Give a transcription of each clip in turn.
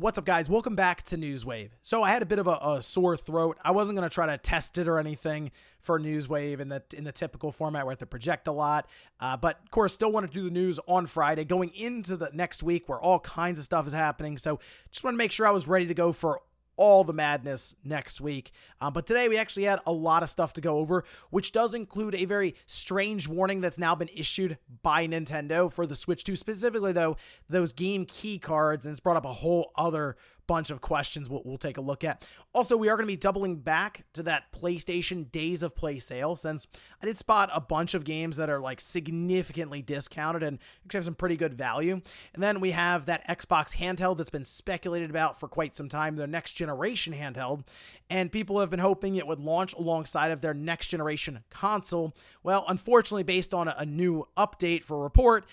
What's up, guys? Welcome back to Newswave. So I had a bit of a sore throat. I wasn't going to try to test it or anything for Newswave in the typical format where I have to project a lot. But of course, still want to do the news on Friday, going into the next week where all kinds of stuff is happening. So just want to make sure I was ready to go for all the madness next week. But today we actually had a lot of stuff to go over, which does include a very strange warning that's now been issued by Nintendo for the Switch 2, specifically though, those game key cards, and it's brought up a whole other bunch of questions we'll take a look at. Also, we are going to be doubling back to that PlayStation Days of Play sale, since I did spot a bunch of games that are like significantly discounted and actually have some pretty good value. And then we have that Xbox handheld that's been speculated about for quite some time, the next generation handheld, and people have been hoping it would launch alongside of their next generation console. Well, unfortunately, based on a new update for a report,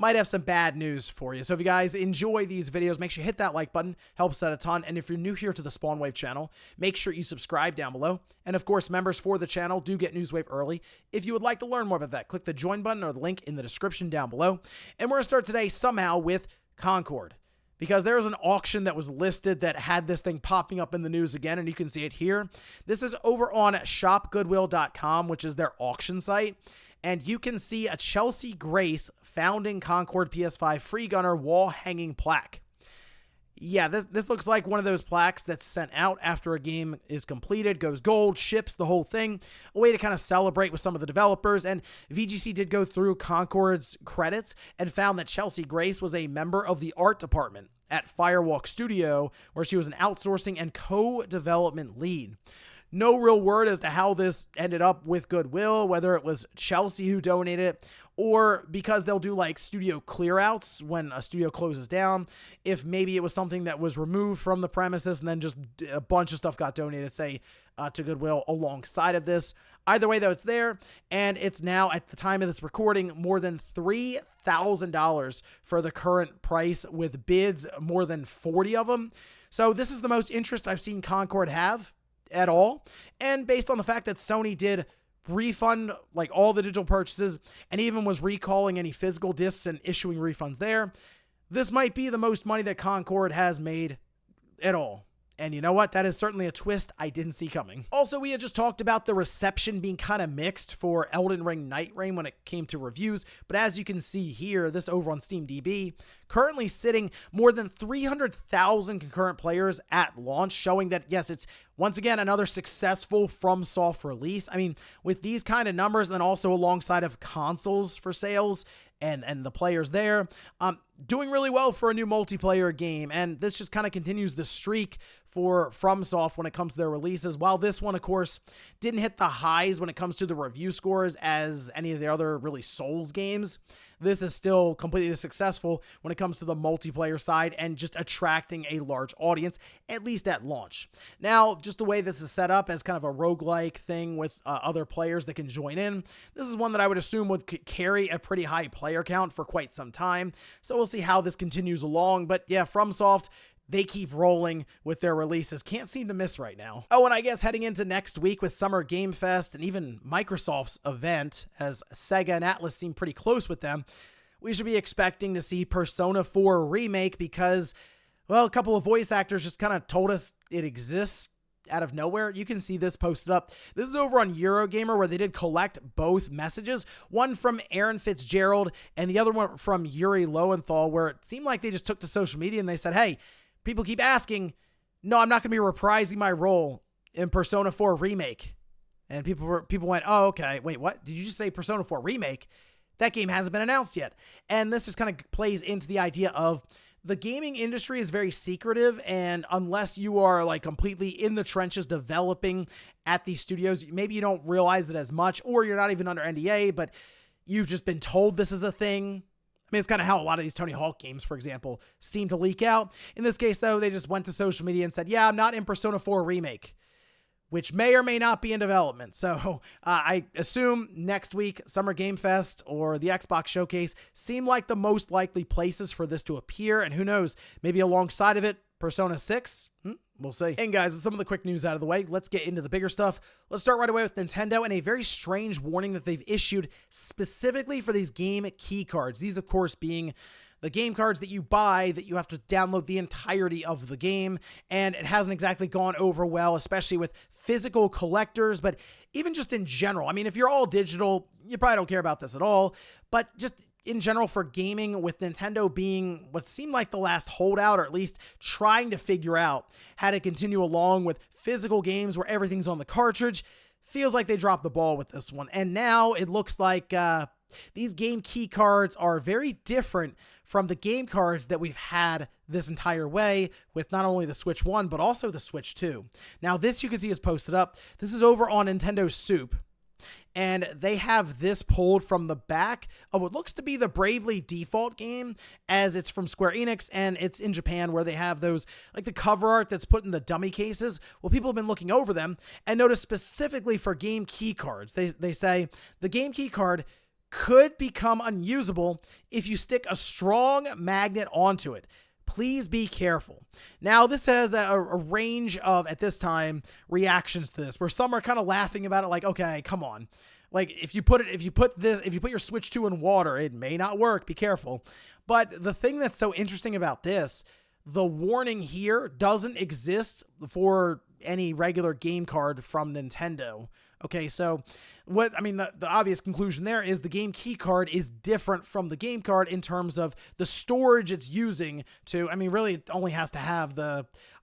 might have some bad news for you. So if you guys enjoy these videos, make sure you hit that like button, helps out a ton. And if you're new here to the Spawnwave channel, make sure you subscribe down below. And of course, members for the channel do get Newswave early. If you would like to learn more about that, click the join button or the link in the description down below. And we're going to start today somehow with Concord, because there was an auction that was listed that had this thing popping up in the news again, and you can see it here. This is over on shopgoodwill.com, which is their auction site. And you can see a Chelsea Grace founding Concord PS5 free gunner wall hanging plaque. Yeah, this looks like one of those plaques that's sent out after a game is completed, goes gold, ships, the whole thing. A way to kind of celebrate with some of the developers. And VGC did go through Concord's credits and found that Chelsea Grace was a member of the art department at Firewalk Studio, where she was an outsourcing and co-development lead. No real word as to how this ended up with Goodwill, whether it was Chelsea who donated it, or because they'll do like studio clearouts when a studio closes down, if maybe it was something that was removed from the premises and then just a bunch of stuff got donated, say, to Goodwill alongside of this. Either way, though, it's there, and it's now, at the time of this recording, more than $3,000 for the current price, with bids more than 40 of them. So this is the most interest I've seen Concord have at all, and based on the fact that Sony did refund like all the digital purchases and even was recalling any physical discs and issuing refunds there, this might be the most money that Concord has made at all. And you know what? That is certainly a twist I didn't see coming. Also, we had just talked about the reception being kind of mixed for Elden Ring Nightreign when it came to reviews. But as you can see here, this over on SteamDB, currently sitting more than 300,000 concurrent players at launch, showing that, yes, it's once again another successful FromSoft release. I mean, with these kind of numbers, and then also alongside of consoles for sales, and the players there, doing really well for a new multiplayer game. And this just kind of continues the streak for FromSoft when it comes to their releases. While this one, of course, didn't hit the highs when it comes to the review scores as any of the other really Souls games, this is still completely successful when it comes to the multiplayer side and just attracting a large audience, at least at launch. Now, just the way this is set up as kind of a roguelike thing with other players that can join in, this is one that I would assume would carry a pretty high player count for quite some time. So we'll see how this continues along. But yeah, FromSoft, they keep rolling with their releases. Can't seem to miss right now. Oh, and I guess heading into next week with Summer Game Fest and even Microsoft's event, as Sega and Atlas seem pretty close with them, we should be expecting to see Persona 4 Remake because, well, a couple of voice actors just kind of told us it exists out of nowhere. You can see this posted up. This is over on Eurogamer, where they did collect both messages, one from Aaron Fitzgerald and the other one from Yuri Lowenthal, where it seemed like they just took to social media and they said, hey, people keep asking, no, I'm not going to be reprising my role in Persona 4 Remake. And people went, oh, okay, wait, what? Did you just say Persona 4 Remake? That game hasn't been announced yet. And this just kind of plays into the idea of the gaming industry is very secretive, and unless you are like completely in the trenches developing at these studios, maybe you don't realize it as much, or you're not even under NDA, but you've just been told this is a thing. I mean, it's kind of how a lot of these Tony Hawk games, for example, seem to leak out. In this case, though, they just went to social media and said, yeah, I'm not in Persona 4 Remake, which may or may not be in development. So I assume next week, Summer Game Fest or the Xbox Showcase seem like the most likely places for this to appear. And who knows, maybe alongside of it, Persona 6? We'll see. And guys, with some of the quick news out of the way, let's get into the bigger stuff. Let's start right away with Nintendo and a very strange warning that they've issued specifically for these game key cards. These, of course, being the game cards that you buy that you have to download the entirety of the game, and it hasn't exactly gone over well, especially with physical collectors, but even just in general. I mean, if you're all digital, you probably don't care about this at all, but just in general for gaming, with Nintendo being what seemed like the last holdout, or at least trying to figure out how to continue along with physical games where everything's on the cartridge, feels like they dropped the ball with this one. And now it looks like these game key cards are very different from the game cards that we've had this entire way with not only the Switch 1, but also the Switch 2. Now, this you can see is posted up. This is over on Nintendo Soup. And they have this pulled from the back of what looks to be the Bravely Default game, as it's from Square Enix, and it's in Japan, where they have those, like the cover art that's put in the dummy cases. Well, people have been looking over them and notice specifically for game key cards, they say the game key card could become unusable if you stick a strong magnet onto it. Please be careful. Now, this has a range of, at this time, reactions to this, where some are kind of laughing about it, like, okay, come on. Like, if you put your Switch 2 in water, it may not work. Be careful. But the thing that's so interesting about this, the warning here doesn't exist for any regular game card from Nintendo. Okay, so the obvious conclusion there is the game key card is different from the game card in terms of the storage it's using to, really it only has to have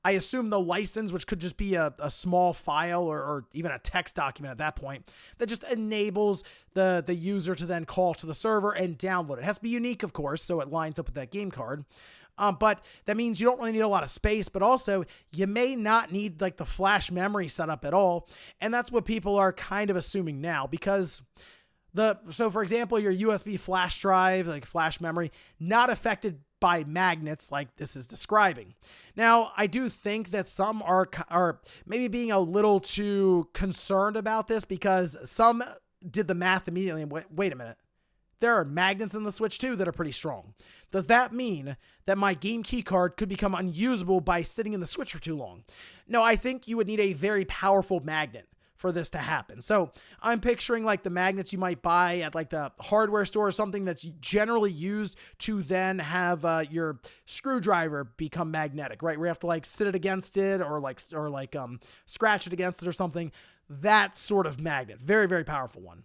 I assume the license, which could just be a small file or even a text document at that point, that just enables the user to then call to the server and download it. It has to be unique, of course, so it lines up with that game card. But that means you don't really need a lot of space, but also you may not need like the flash memory setup at all. And that's what people are kind of assuming now, because so for example, your USB flash drive, like flash memory, not affected by magnets like this is describing. Now, I do think that some are maybe being a little too concerned about this, because some did the math immediately and wait a minute. There are magnets in the Switch 2 that are pretty strong. Does that mean that my game key card could become unusable by sitting in the Switch for too long? No, I think you would need a very powerful magnet for this to happen. So I'm picturing like the magnets you might buy at like the hardware store, or something that's generally used to then have your screwdriver become magnetic, right? Where you have to like sit it against it or scratch it against it or something. That sort of magnet. Very, very powerful one.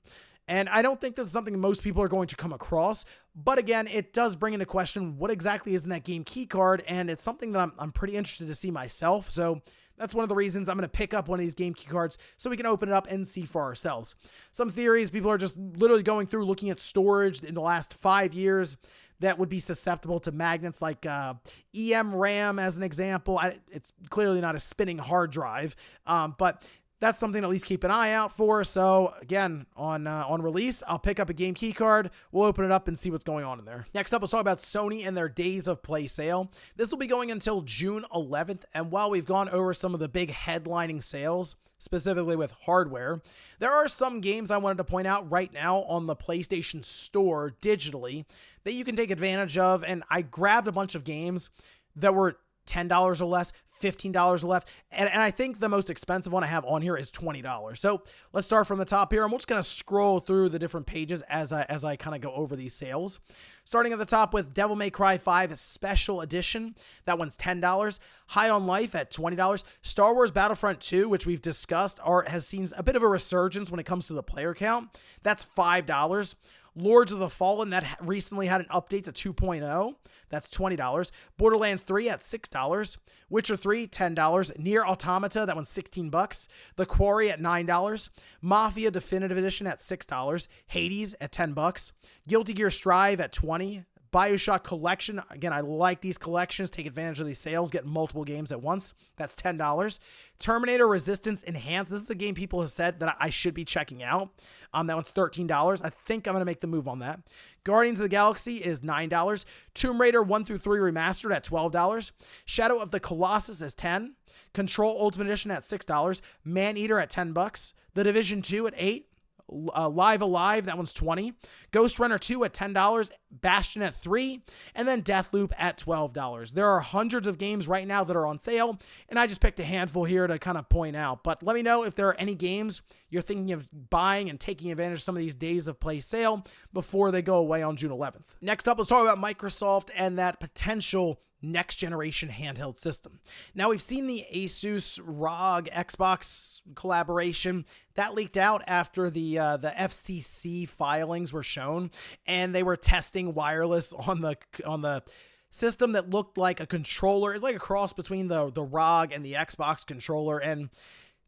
And I don't think this is something most people are going to come across. But again, it does bring into question what exactly is in that game key card. And it's something that I'm pretty interested to see myself. So that's one of the reasons I'm going to pick up one of these game key cards so we can open it up and see for ourselves. Some theories, people are just literally going through looking at storage in the last 5 years that would be susceptible to magnets, like EM RAM as an example. It's clearly not a spinning hard drive, but that's something to at least keep an eye out for. So again, on release, I'll pick up a game key card. We'll open it up and see what's going on in there. Next up, let's talk about Sony and their Days of Play sale. This will be going until June 11th. And while we've gone over some of the big headlining sales, specifically with hardware, there are some games I wanted to point out right now on the PlayStation Store digitally that you can take advantage of. And I grabbed a bunch of games that were $10 or less, $15 or less. And I think the most expensive one I have on here is $20. So let's start from the top here. I'm just going to scroll through the different pages as I kind of go over these sales. Starting at the top with Devil May Cry 5 Special Edition. That one's $10. High on Life at $20. Star Wars Battlefront 2, which we've discussed, has seen a bit of a resurgence when it comes to the player count. That's $5. Lords of the Fallen, that recently had an update to 2.0. That's $20. Borderlands 3 at $6. Witcher 3, $10. Nier Automata, that one's $16. The Quarry at $9. Mafia Definitive Edition at $6. Hades at $10. Guilty Gear Strive at $20. BioShock Collection. Again, I like these collections. Take advantage of these sales. Get multiple games at once. That's $10. Terminator Resistance Enhanced. This is a game people have said that I should be checking out. That one's $13. I think I'm going to make the move on that. Guardians of the Galaxy is $9. Tomb Raider 1 through 3 Remastered at $12. Shadow of the Colossus is $10. Control Ultimate Edition at $6. Maneater at $10. The Division 2 at $8. Live Alive, that one's $20. Ghost Runner 2 at $10. Bastion at $3. And then Deathloop at $12. There are hundreds of games right now that are on sale, and I just picked a handful here to kind of point out. But let me know if there are any games you're thinking of buying and taking advantage of some of these days of play sale before they go away on June 11th. Next up, let's talk about Microsoft and that potential next generation handheld system. Now, we've seen the Asus ROG Xbox collaboration that leaked out after the FCC filings were shown, and they were testing wireless on the system that looked like a controller. It's like a cross between the ROG and the Xbox controller, and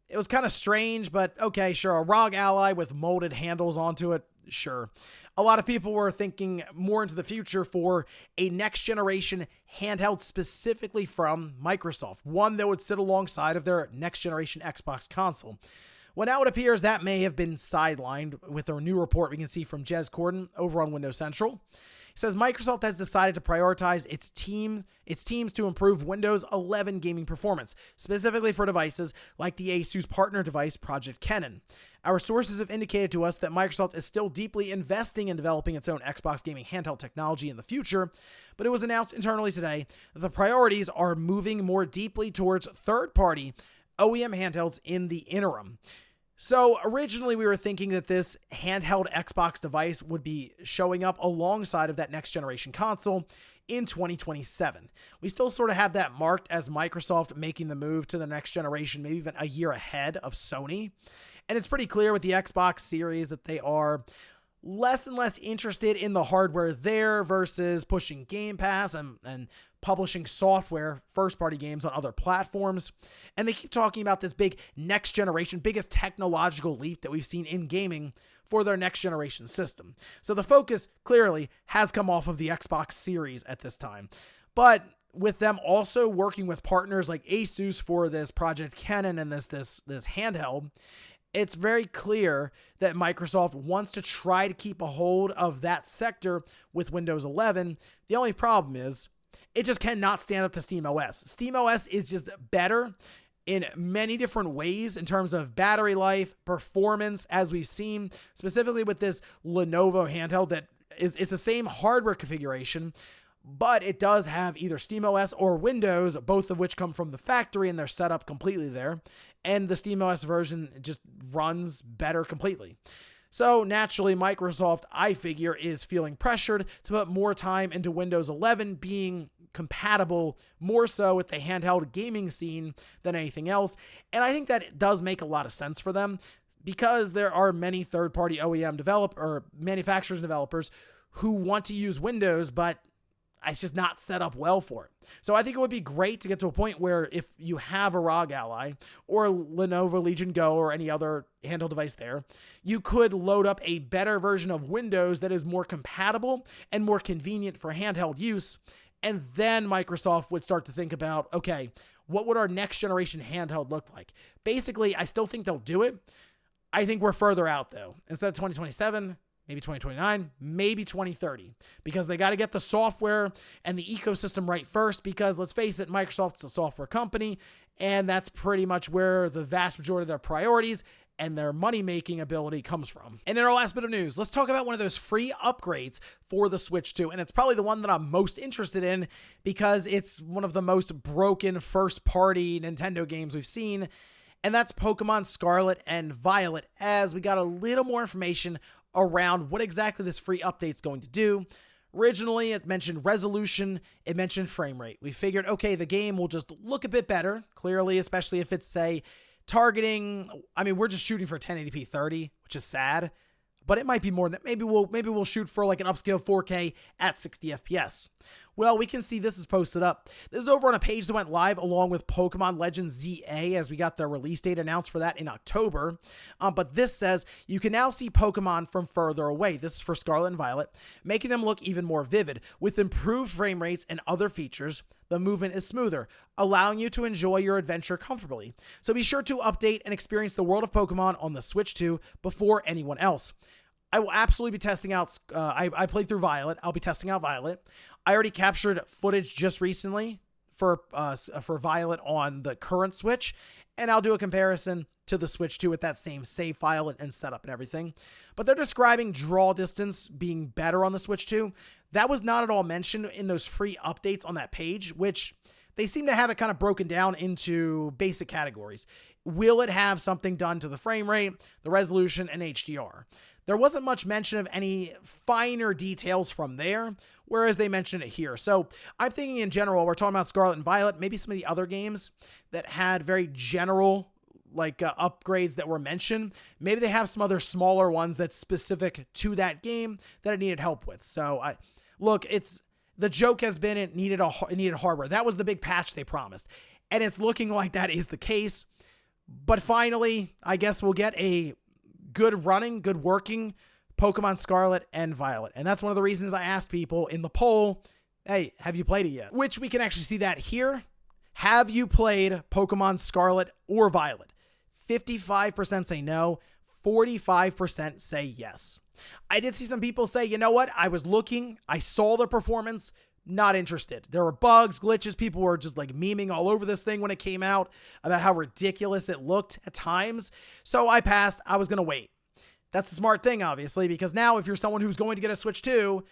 it was kind of strange, but okay, sure, a ROG Ally with molded handles onto it, sure. A lot of people were thinking more into the future for a next-generation handheld specifically from Microsoft, one that would sit alongside of their next-generation Xbox console. Well, now it appears that may have been sidelined with a new report we can see from Jez Corden over on Windows Central. It says Microsoft has decided to prioritize its teams to improve Windows 11 gaming performance, specifically for devices like the Asus partner device Project Cannon. Our sources have indicated to us that Microsoft is still deeply investing in developing its own Xbox gaming handheld technology in the future, but it was announced internally today that the priorities are moving more deeply towards third-party OEM handhelds in the interim. So originally we were thinking that this handheld Xbox device would be showing up alongside of that next generation console in 2027. We still sort of have that marked as Microsoft making the move to the next generation, maybe even a year ahead of Sony. And it's pretty clear with the Xbox Series that they are less and less interested in the hardware there versus pushing Game Pass and publishing software, first-party games on other platforms. And they keep talking about this big next generation, biggest technological leap that we've seen in gaming for their next generation system. So the focus clearly has come off of the Xbox Series at this time. But with them also working with partners like Asus for this Project Cannon and this handheld, it's very clear that Microsoft wants to try to keep a hold of that sector with Windows 11. The only problem is it just cannot stand up to SteamOS. SteamOS is just better in many different ways in terms of battery life, performance, as we've seen, specifically with this Lenovo handheld that it's the same hardware configuration, but it does have either SteamOS or Windows, both of which come from the factory and they're set up completely there. And the SteamOS version just runs better completely. So naturally, Microsoft, I figure, is feeling pressured to put more time into Windows 11 being compatible more so with the handheld gaming scene than anything else. And I think that it does make a lot of sense for them because there are many third-party OEM manufacturers and developers who want to use Windows, but it's just not set up well for it. So I think it would be great to get to a point where if you have a ROG Ally or Lenovo Legion Go or any other handheld device there, you could load up a better version of Windows that is more compatible and more convenient for handheld use. And then Microsoft would start to think about, okay, what would our next generation handheld look like? Basically, I still think they'll do it. I think we're further out though. Instead of 2027, maybe 2029, maybe 2030, because they got to get the software and the ecosystem right first, because let's face it, Microsoft's a software company, and that's pretty much where the vast majority of their priorities and their money-making ability comes from. And in our last bit of news, let's talk about one of those free upgrades for the Switch 2, and it's probably the one that I'm most interested in because it's one of the most broken first-party Nintendo games we've seen, and that's Pokemon Scarlet and Violet, as we got a little more information around what exactly this free update's going to do. Originally, it mentioned resolution, it mentioned frame rate. We figured, okay, the game will just look a bit better, clearly, especially if it's, say, targeting, I mean, we're just shooting for 1080p 30, which is sad, but it might be more than that. Maybe we'll shoot for like an upscale 4K at 60 FPS. Well, we can see this is posted up. This is over on a page that went live along with Pokemon Legends ZA, as we got the release date announced for that in October. But this says you can now see Pokemon from further away. This is for Scarlet and Violet, making them look even more vivid. With improved frame rates and other features, the movement is smoother, allowing you to enjoy your adventure comfortably. So be sure to update and experience the world of Pokemon on the Switch 2 before anyone else. I will absolutely be testing out, I played through Violet. I'll be testing out Violet. I already captured footage just recently for Violet on the current Switch, and I'll do a comparison to the Switch 2 with that same save file and setup and everything. But they're describing draw distance being better on the Switch 2. That was not at all mentioned in those free updates on that page, which they seem to have it kind of broken down into basic categories. Will it have something done to the frame rate, the resolution, and HDR? There wasn't much mention of any finer details from there, whereas they mentioned it here. So I'm thinking in general, we're talking about Scarlet and Violet, maybe some of the other games that had very general upgrades that were mentioned. Maybe they have some other smaller ones that's specific to that game that it needed help with. So look, the joke has been it needed hardware. That was the big patch they promised, and it's looking like that is the case. But finally, I guess we'll get a good working Pokemon Scarlet and Violet. And that's one of the reasons I asked people in the poll, hey, have you played it yet? Which we can actually see that here. Have you played Pokemon Scarlet or Violet? 55% say no, 45% say yes. I did see some people say, you know what? I was looking, I saw the performance, not interested. There were bugs, glitches. People were just like memeing all over this thing when it came out about how ridiculous it looked at times. So I passed. I was going to wait. That's a smart thing, obviously, because now if you're someone who's going to get a Switch 2,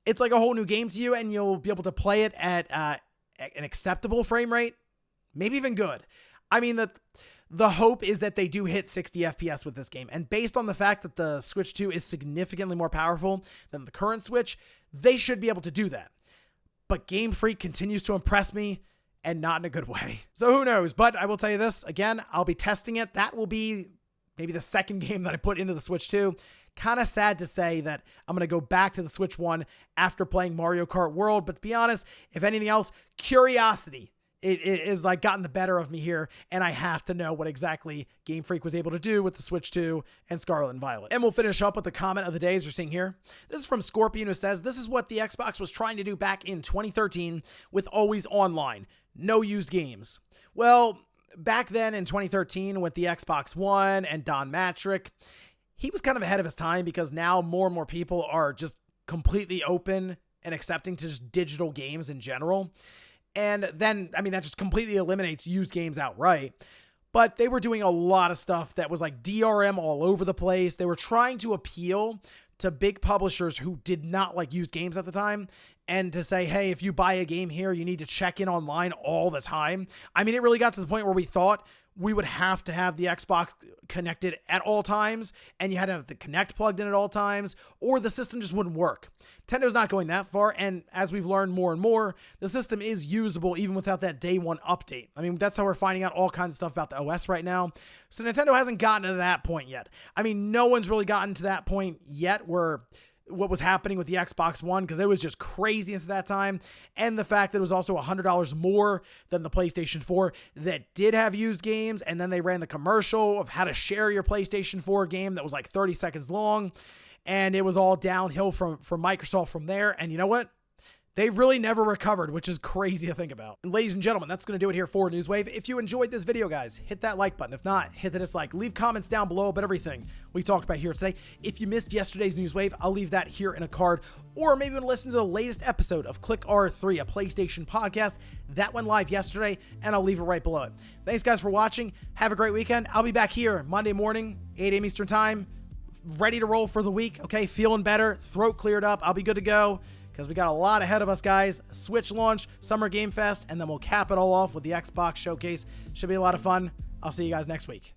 it's like a whole new game to you, and you'll be able to play it at an acceptable frame rate, maybe even good. I mean, the hope is that they do hit 60 FPS with this game. And based on the fact that the Switch 2 is significantly more powerful than the current Switch, they should be able to do that. But Game Freak continues to impress me, and not in a good way. So who knows? But I will tell you this, again, I'll be testing it. That will be maybe the second game that I put into the Switch 2. Kind of sad to say that I'm going to go back to the Switch 1 after playing Mario Kart World. But to be honest, if anything else, curiosity it is like gotten the better of me here, and I have to know what exactly Game Freak was able to do with the Switch 2 and Scarlet and Violet. And we'll finish up with the comment of the day as you're seeing here. This is from Scorpion, who says, this is what the Xbox was trying to do back in 2013 with Always Online. No used games. Well, back then in 2013 with the Xbox One and Don Matrick, he was kind of ahead of his time, because now more and more people are just completely open and accepting to just digital games in general. And then, I mean, that just completely eliminates used games outright. But they were doing a lot of stuff that was like DRM all over the place. They were trying to appeal to big publishers who did not like used games at the time, and to say, hey, if you buy a game here, you need to check in online all the time. I mean, it really got to the point where we thought we would have to have the Xbox connected at all times, and you had to have the Kinect plugged in at all times, or the system just wouldn't work. Nintendo's not going that far, and as we've learned more and more, the system is usable even without that day one update. I mean, that's how we're finding out all kinds of stuff about the OS right now. So Nintendo hasn't gotten to that point yet. I mean, no one's really gotten to that point yet where what was happening with the Xbox One, because it was just craziness at that time. And the fact that it was also $100 more than the PlayStation 4 that did have used games. And then they ran the commercial of how to share your PlayStation 4 game that was like 30 seconds long. And it was all downhill from Microsoft from there. And you know what? They really never recovered, which is crazy to think about. And ladies and gentlemen, that's going to do it here for Newswave. If you enjoyed this video, guys, hit that like button. If not, hit the dislike. Leave comments down below about everything we talked about here today. If you missed yesterday's Newswave, I'll leave that here in a card. Or maybe you want to listen to the latest episode of Click R3, a PlayStation podcast. That went live yesterday, and I'll leave it right below it. Thanks, guys, for watching. Have a great weekend. I'll be back here Monday morning, 8 a.m. Eastern Time, ready to roll for the week. Okay, feeling better, throat cleared up. I'll be good to go, because we got a lot ahead of us, guys. Switch launch, Summer Game Fest, and then we'll cap it all off with the Xbox Showcase. Should be a lot of fun. I'll see you guys next week.